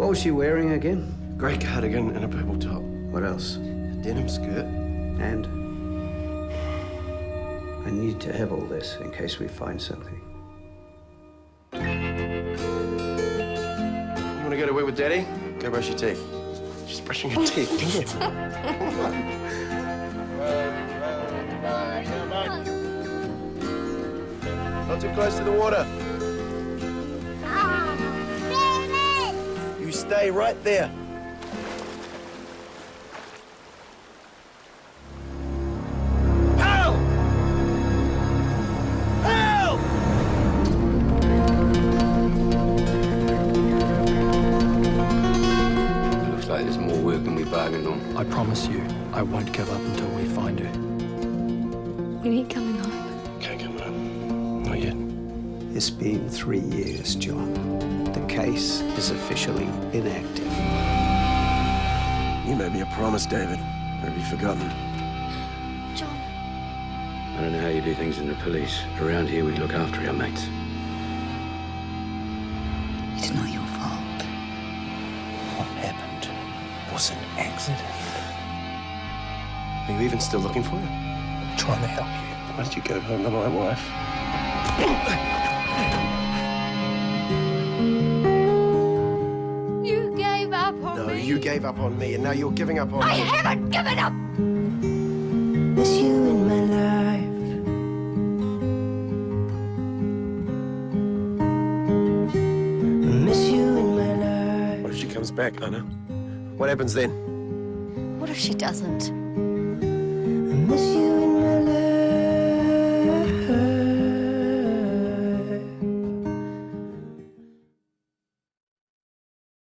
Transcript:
What was she wearing again? Grey cardigan and a purple top. What else? A denim skirt. And I need to have all this in case we find something. You want to go to work with Daddy? Go brush your teeth. She's brushing her teeth. Come on. Not too close to the water. You stay right there. Help! Help! It looks like there's more work than we bargained on. I promise you, I won't give up until we find her. When are you coming home? Can't come home. Not yet. It's been 3 years, John. The case is officially inactive. You made me a promise, David. Have you forgotten? John. I don't know how you do things in the police. Around here, we look after our mates. It's not your fault. What happened was an accident. Are you even still looking for her? I'm trying to help you. Why don't you go home to my wife? You gave up on No, me. you gave up on me, and now you're giving up on I me. haven't given up. Miss you in my life. Miss you in my life. What if she comes back, Anna? What happens then? What if she doesn't? Miss you in